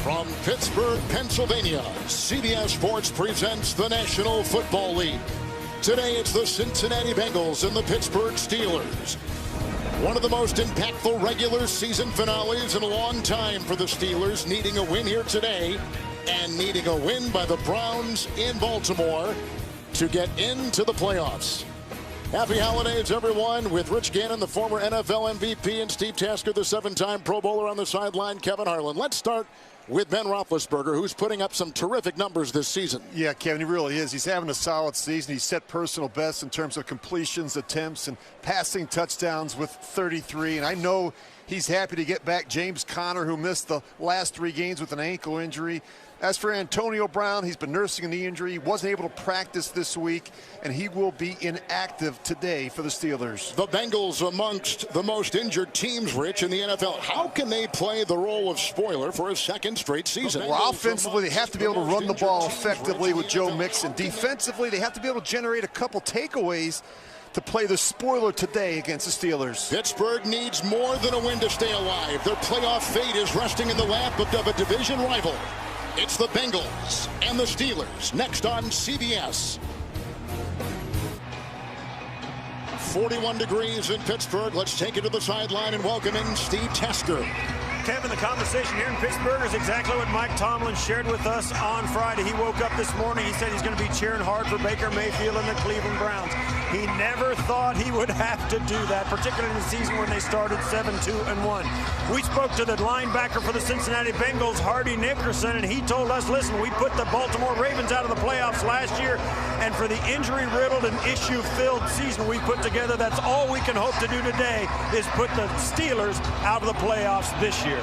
From Pittsburgh, Pennsylvania, CBS Sports presents the National Football League. Today it's the Cincinnati Bengals and the Pittsburgh Steelers. One of the most impactful regular season finales in a long time for the Steelers, needing a win here today and needing a win by the Browns in Baltimore to get into the playoffs. Happy holidays, everyone, with Rich Gannon, the former NFL MVP, and Steve Tasker, the 7-time Pro Bowler, on the sideline, Kevin Harlan. Let's start with Ben Roethlisberger, who's putting up some terrific numbers this season. Yeah, Kevin, he really is. He's having a solid season. He's set personal bests in terms of completions, attempts, and passing touchdowns with 33. And I know he's happy to get back James Conner, who missed the last 3 games with an ankle injury. As for Antonio Brown, he's been nursing a knee injury. He wasn't able to practice this week, and he will be inactive today for the Steelers. The Bengals amongst the most injured teams, Rich, in the NFL. How can they play the role of spoiler for a second straight season? Well, offensively, they have to be able to run the ball effectively with Joe Mixon. Defensively, they have to be able to generate a couple takeaways to play the spoiler today against the Steelers. Pittsburgh needs more than a win to stay alive. Their playoff fate is resting in the lap of a division rival. It's the Bengals and the Steelers next on CBS. 41 degrees in Pittsburgh. Let's take it to the sideline and welcome in Steve Tasker. Kevin, the conversation here in Pittsburgh is exactly what Mike Tomlin shared with us on Friday. He woke up this morning. He said he's going to be cheering hard for Baker Mayfield and the Cleveland Browns. He never thought he would have to do that, particularly in the season when they started 7-2-1. We spoke to the linebacker for the Cincinnati Bengals, Hardy Nickerson, and he told us, listen, we put the Baltimore Ravens out of the playoffs last year, and for the injury-riddled and issue-filled season we put together, that's all we can hope to do today is put the Steelers out of the playoffs this year.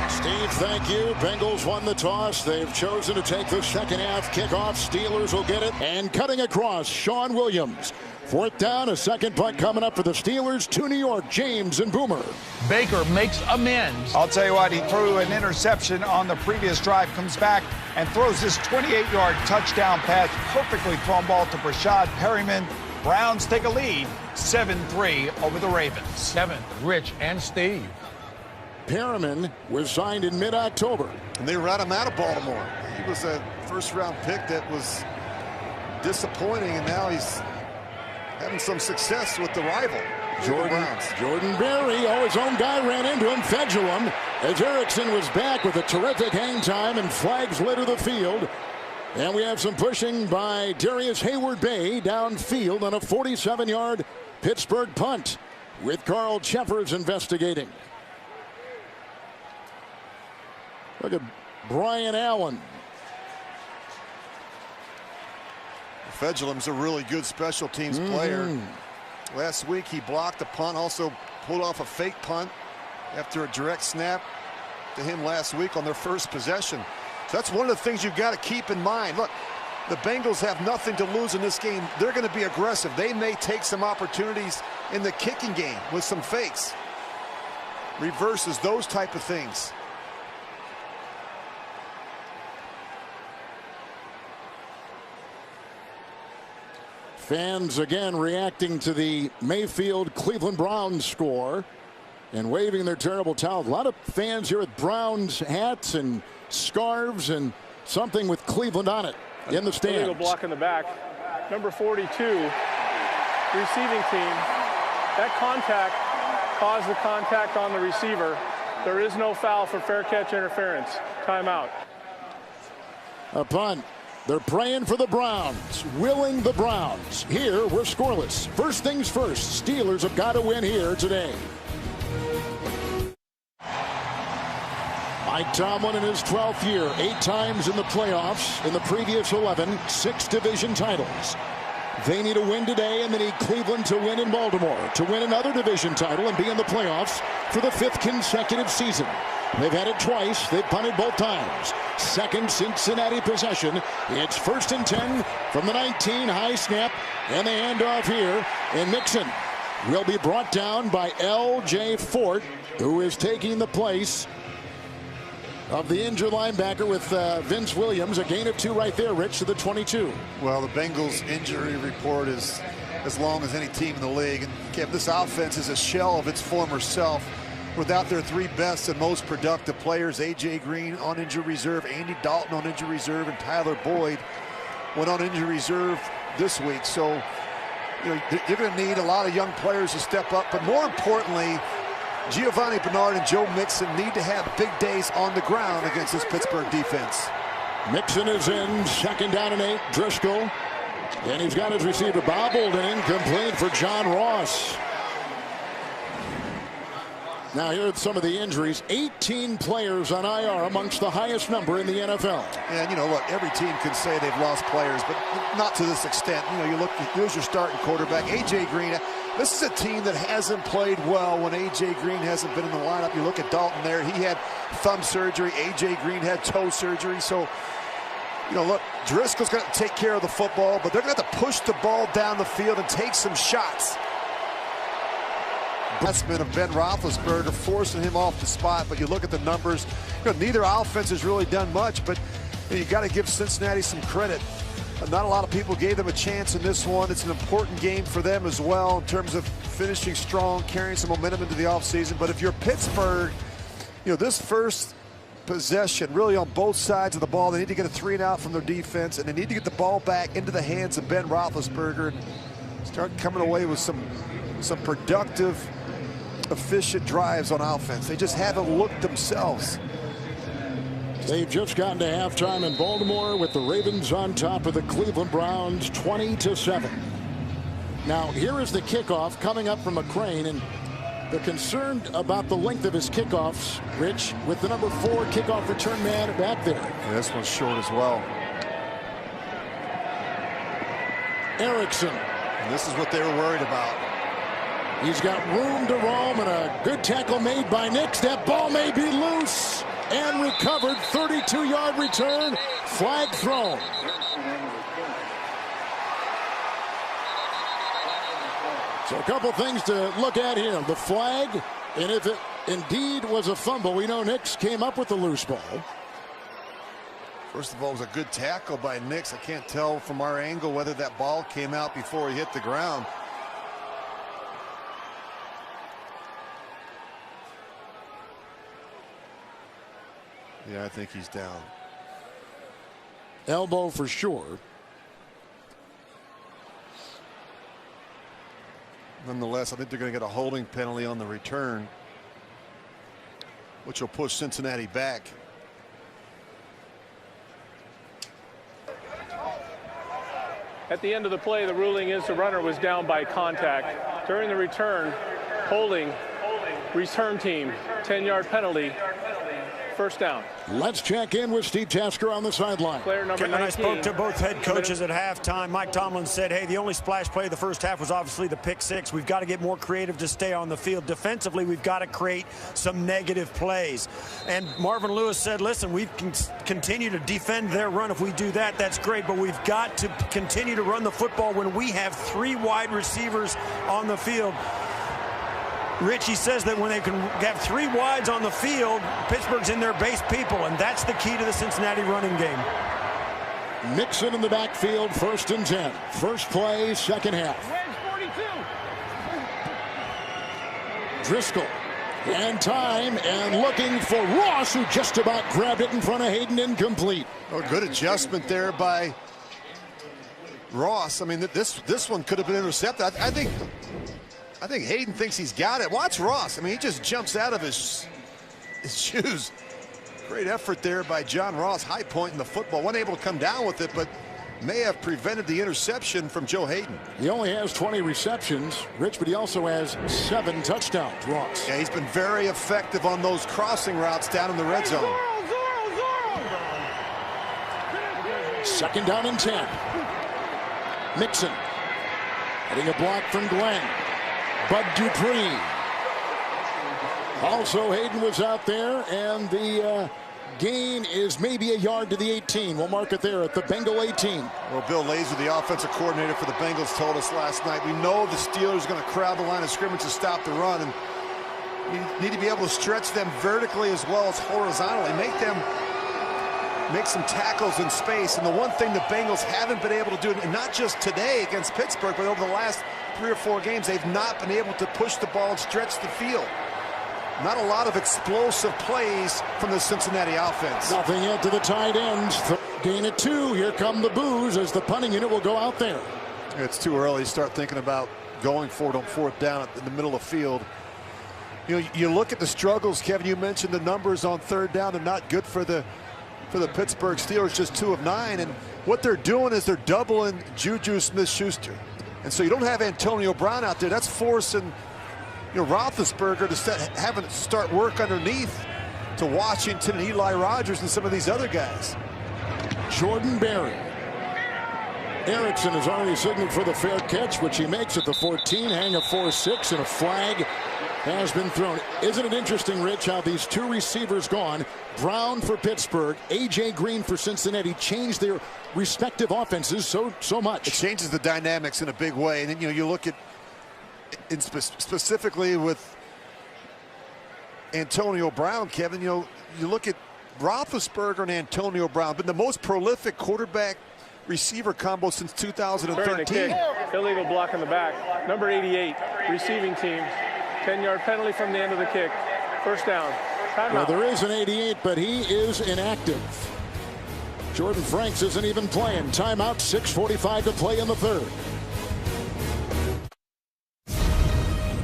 Steve, thank you. Bengals won the toss. They've chosen to take the second half kickoff. Steelers will get it. And cutting across, Sean Williams. 4th down, a second punt coming up for the Steelers to New York. James and Boomer. Baker makes amends. I'll tell you what, he threw an interception on the previous drive, comes back and throws this 28-yard touchdown pass. Perfectly thrown ball to Brashad Perryman. Browns take a lead, 7-3 over the Ravens. Kevin, Rich, and Steve. Perriman was signed in mid-October. And they ran him out of Baltimore. He was a first-round pick that was disappointing, and now he's having some success with the rival. Jordan Berry, his own guy ran into him, Fedulum, as Erickson was back with a terrific hang time and flags litter the field. And we have some pushing by Darius Hayward-Bay downfield on a 47-yard Pittsburgh punt with Carl Cheffers investigating. Look at Brian Allen. Fedulum's a really good special teams player. Last week he blocked a punt, also pulled off a fake punt after a direct snap to him last week on their first possession. So that's one of the things you've got to keep in mind. Look, the Bengals have nothing to lose in this game. They're going to be aggressive. They may take some opportunities in the kicking game with some fakes, reverses, those type of things. Fans again reacting to the Mayfield Cleveland Browns score and waving their terrible towels. A lot of fans here with Browns hats and scarves and something with Cleveland on it in the stands. Illegal block in the back. Number 42, receiving team. That contact caused the contact on the receiver. There is no foul for fair catch interference. Timeout. A punt. They're praying for the Browns, willing the Browns. Here, we're scoreless. First things first, Steelers have got to win here today. Mike Tomlin in his 12th year, 8 times in the playoffs. In the previous 11, 6 division titles. They need a win today, and they need Cleveland to win in Baltimore to win another division title and be in the playoffs for the 5th consecutive season. They've had it twice. They've punted both times. Second Cincinnati possession. It's 1st and 10 from the 19. High snap, and the handoff here. And Mixon will be brought down by L.J. Fort, who is taking the place of the injured linebacker with Vince Williams. A gain of 2 right there, Rich, to the 22. Well, the Bengals injury report is as long as any team in the league. And Kev, this offense is a shell of its former self. without their three best and most productive players. A.J. Green on injury reserve, Andy Dalton on injury reserve, and Tyler Boyd went on injury reserve this week. So you're going to need a lot of young players to step up, but more importantly, Giovanni Bernard and Joe Mixon need to have big days on the ground against this Pittsburgh defense. Mixon is in, 2nd down and 8. Driscoll, and he's got his receiver bobbled and incomplete for John Ross. Now here are some of the injuries. 18 players on IR, amongst the highest number in the NFL. And look, every team can say they've lost players, but not to this extent. You look, here's your starting quarterback, A.J. Green. This is a team that hasn't played well when A.J. Green hasn't been in the lineup. You look at Dalton there, he had thumb surgery. A.J. Green had toe surgery. So, look, Driscoll's got to take care of the football, but they're going to have to push the ball down the field and take some shots. Investment of Ben Roethlisberger forcing him off the spot, but you look at the numbers, neither offense has really done much, but you got to give Cincinnati some credit. Not a lot of people gave them a chance in this one. It's an important game for them as well in terms of finishing strong, carrying some momentum into the offseason. But if you're Pittsburgh, this first possession really on both sides of the ball, they need to get a 3-and-out from their defense, and they need to get the ball back into the hands of Ben Roethlisberger and start coming away with some productive, efficient drives on offense. They just haven't looked themselves. They've just gotten to halftime in Baltimore with the Ravens on top of the Cleveland Browns 20-7. Now here is the kickoff coming up from McCrane, and they're concerned about the length of his kickoffs, Rich, with the number 4 kickoff return man back there. Yeah, this one's short as well. Erickson. And this is what they were worried about. He's got room to roam, and a good tackle made by Nix. That ball may be loose and recovered. 32-yard return. Flag thrown. So a couple things to look at here. The flag, and if it indeed was a fumble, we know Nix came up with the loose ball. First of all, it was a good tackle by Nix. I can't tell from our angle whether that ball came out before he hit the ground. Yeah, I think he's down. Elbow for sure. Nonetheless, I think they're going to get a holding penalty on the return, which will push Cincinnati back. At the end of the play, the ruling is the runner was down by contact. During the return, holding, return team, 10-yard penalty. First down. Let's check in with Steve Tasker on the sideline. Player number 19. I spoke to both head coaches at halftime. Mike Tomlin said, hey, the only splash play of the first half was obviously the pick 6. We've got to get more creative to stay on the field. Defensively, we've got to create some negative plays. And Marvin Lewis said, listen, we can continue to defend their run. If we do that, that's great. But we've got to continue to run the football when we have 3 wide receivers on the field. Rich, he says that when they can have 3 wides on the field, Pittsburgh's in their base people, and that's the key to the Cincinnati running game. Mixon in the backfield, 1st and 10. First play, second half. 42. Driscoll. And time, and looking for Ross, who just about grabbed it in front of Hayden, incomplete. Oh, good adjustment there by Ross. I mean, this one could have been intercepted. I think Hayden thinks he's got it. Watch Ross. I mean, he just jumps out of his shoes. Great effort there by John Ross, high point in the football. Wasn't able to come down with it, but may have prevented the interception from Joe Hayden. He only has 20 receptions, Rich, but he also has 7 touchdowns, Ross. Yeah, he's been very effective on those crossing routes down in the red zone. 2nd down and 10. Mixon. Getting a block from Glenn. Bud Dupree. Also, Hayden was out there, and the gain is maybe a yard to the 18. We'll mark it there at the Bengal 18. Well, Bill Lazor, the offensive coordinator for the Bengals, told us last night, we know the Steelers are going to crowd the line of scrimmage to stop the run, and you need to be able to stretch them vertically as well as horizontally, make some tackles in space. And the one thing the Bengals haven't been able to do, and not just today against Pittsburgh, but over the last 3 or 4 games, they've not been able to push the ball and stretch the field. Not a lot of explosive plays from the Cincinnati offense. Nothing yet to the tight ends. Gain of 2. Here come the boos as the punting unit will go out there. It's too early to start thinking about going for it on 4th down in the middle of the field. You know, you look at the struggles, Kevin. You mentioned the numbers on 3rd down. They're not good for the Pittsburgh Steelers, just 2 of 9. And what they're doing is they're doubling Juju Smith-Schuster. And so you don't have Antonio Brown out there. That's forcing, you know, Roethlisberger to having to start work underneath to Washington and Eli Rogers and some of these other guys. Jordan Berry. Erickson has already signaled for the fair catch, which he makes at the 14. Hang a 4-6, and a flag has been thrown. Isn't it interesting, Rich, how these 2 receivers gone, Brown for Pittsburgh, A.J. Green for Cincinnati, changed their respective offenses so much. It changes the dynamics in a big way. And then, you know, you look at specifically with Antonio Brown, Kevin, you know, you look at Roethlisberger and Antonio Brown, been the most prolific quarterback receiver combo since 2013. Illegal block in the back. Number 88, receiving team. 10-yard penalty from the end of the kick. 1st down. Well, there is an 88, but he is inactive. Jordan Franks isn't even playing. Timeout, 6:45 to play in the 3rd.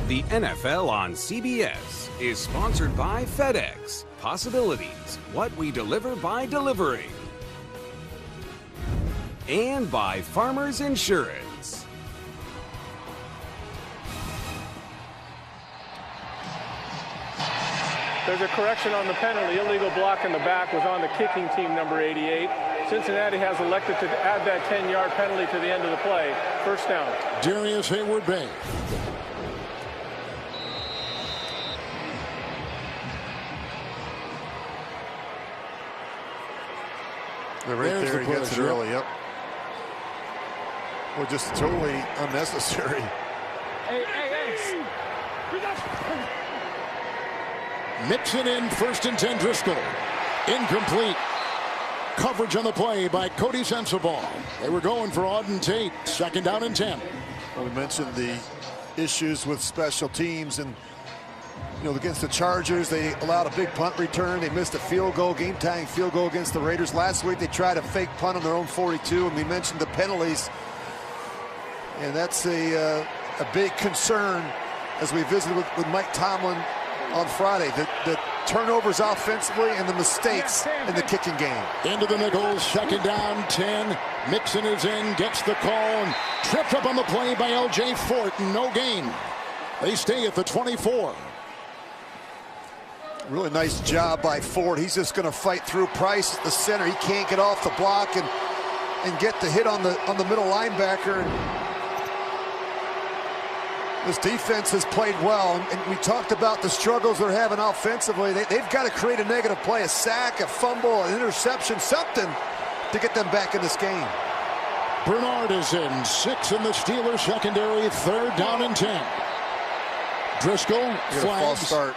The NFL on CBS is sponsored by FedEx. Possibilities, what we deliver by delivering. And by Farmers Insurance. There's a correction on the penalty. Illegal block in the back was on the kicking team, number 88. Cincinnati has elected to add that 10-yard penalty to the end of the play. 1st down. Darius Hayward-Bay. Right there, he gets it early. Yep. Well, just totally unnecessary. Hey. Mixon in 1st and 10. Driscoll. Incomplete. Coverage on the play by Cody Sensabaugh. They were going for Auden Tate. 2nd down and 10. Well, we mentioned the issues with special teams, and you know, against the Chargers, they allowed a big punt return. They missed a field goal, game-tying field goal against the Raiders. Last week, they tried a fake punt on their own 42, and we mentioned the penalties. And that's a big concern as we visited with Mike Tomlin on Friday. The turnovers offensively and the mistakes in the kicking game. Into the nickels, 2nd down, 10. Mixon is in, gets the call, and tripped up on the play by L.J. Fort. No gain. They stay at the 24. Really nice job by Ford. He's just going to fight through Price at the center. He can't get off the block and get the hit on the middle linebacker. This defense has played well, and we talked about the struggles they're having offensively. They've got to create a negative play, a sack, a fumble, an interception, something to get them back in this game. Bernard is in, 6 in the Steelers secondary, 3rd down and 10. Driscoll flags. False start.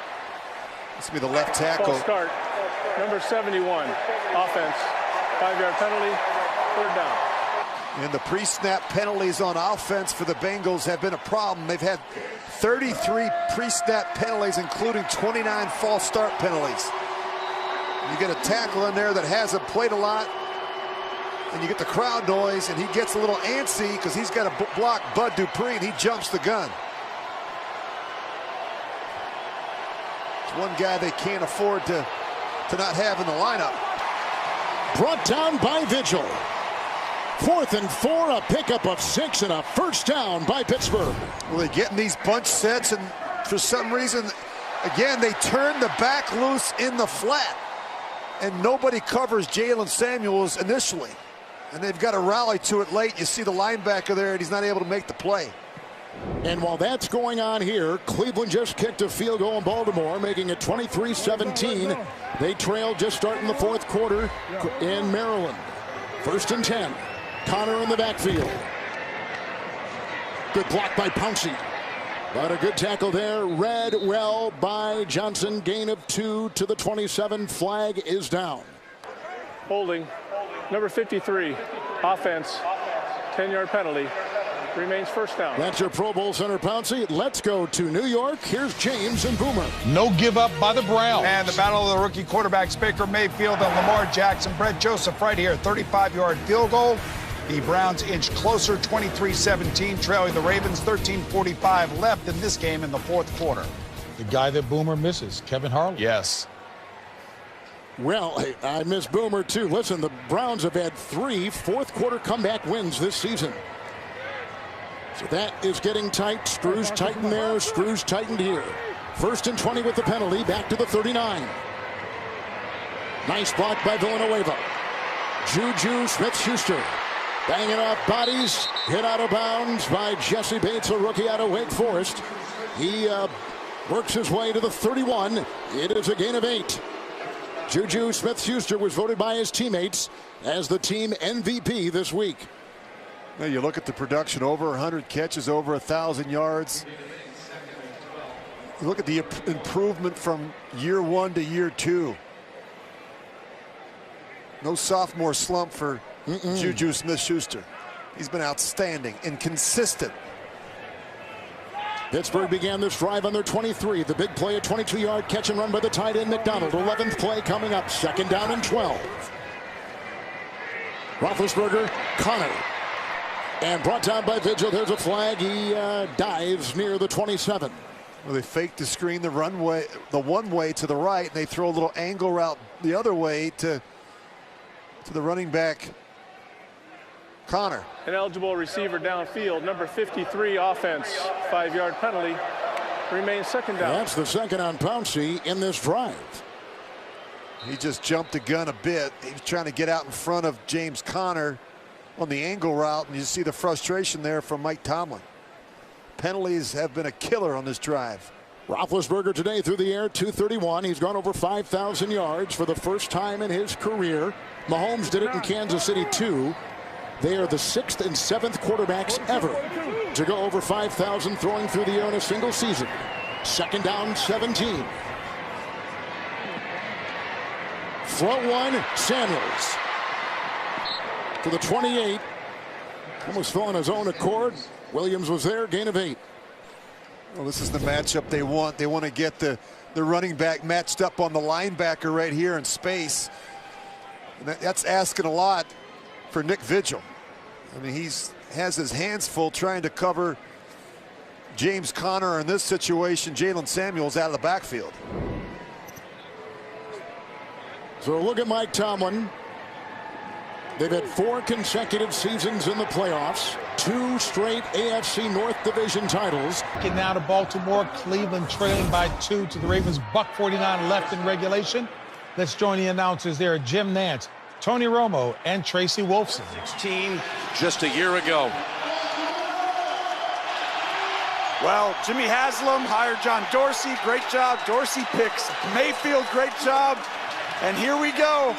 This will be the left tackle. False start. Number 71, offense. 5-yard penalty, 3rd down. And the pre-snap penalties on offense for the Bengals have been a problem. They've had 33 pre-snap penalties, including 29 false start penalties. You get a tackle in there that hasn't played a lot, and you get the crowd noise, and he gets a little antsy because he's got to block Bud Dupree, and he jumps the gun. It's one guy they can't afford to not have in the lineup. Brought down by Vigil. 4th and 4, a pickup of 6 and a 1st down by Pittsburgh. Well, they're getting these bunch sets, and for some reason, again, they turn the back loose in the flat, and nobody covers Jalen Samuels initially. And they've got to rally to it late. You see the linebacker there, and he's not able to make the play. And while that's going on here, Cleveland just kicked a field goal in Baltimore, making it 23-17. They trailed just starting the 4th quarter in Maryland. 1st and 10. Connor in the backfield. Good block by Pouncey. But a good tackle there. Read well by Johnson. Gain of 2 to the 27. Flag is down. Holding. Number 53, offense. 10-yard penalty. Remains first down. That's your Pro Bowl center, Pouncey. Let's go to New York. Here's James and Boomer. No give up by the Browns. And the battle of the rookie quarterbacks, Baker Mayfield and Lamar Jackson. Brett Joseph right here, 35-yard field goal. The Browns inch closer, 23-17, trailing the Ravens, 13:45 left in this game in the fourth quarter. The guy that Boomer misses, Kevin Harlan. Yes. Well, I miss Boomer, too. Listen, the Browns have had 3 fourth-quarter comeback wins this season. So that is getting tight. Screws tightened there, screws tightened here. 1st and 20 with the penalty, back to the 39. Nice block by Villanueva. Juju Smith-Schuster banging off bodies, hit out of bounds by Jesse Bates, a rookie out of Wake Forest. He works his way to the 31. It is a gain of 8. Juju Smith-Schuster was voted by his teammates as the team MVP this week. Now you look at the production, over 100 catches, over 1,000 yards. You look at the improvement from year 1 to year 2. No sophomore slump for Juju Smith-Schuster. He's been outstanding and consistent. Pittsburgh began this drive on their 23. The big play, a 22-yard catch and run by the tight end McDonald. 11th play coming up, 2nd down and 12. Roethlisberger, Connor. And brought down by Vigil. There's a flag. He dives near the 27. Well, they fake the screen the one way to the right, and they throw a little angle route the other way to the running back, Connor. An eligible receiver downfield, number 53 offense, 5-yard penalty. Remains 2nd down. That's the 2nd on Pouncey in this drive. He just jumped the gun a bit. He was trying to get out in front of James Conner on the angle route, and you see the frustration there from Mike Tomlin. Penalties have been a killer on this drive. Roethlisberger today through the air, 231. He's gone over 5,000 yards for the first time in his career. Mahomes did it in Kansas City, too. They are the 6th and 7th quarterbacks ever to go over 5,000 throwing through the air in a single season. 2nd down, 17. Float one, Samuels. To the 28. Almost fell on his own accord. Williams was there, gain of 8. Well, this is the matchup they want. They want to get the running back matched up on the linebacker right here in space. And that's asking a lot for Nick Vigil. I mean, has his hands full trying to cover James Conner, or in this situation, Jalen Samuels out of the backfield. So look at Mike Tomlin. They've had 4 consecutive seasons in the playoffs, 2 straight AFC North Division titles. Get now to Baltimore, Cleveland trailing by 2 to the Ravens. $1:49 left in regulation. Let's join the announcers there. Jim Nantz, Tony Romo, and Tracy Wolfson. 16 just a year ago. Well, Jimmy Haslam hired John Dorsey. Great job. Dorsey picks Mayfield. Great job. And here we go.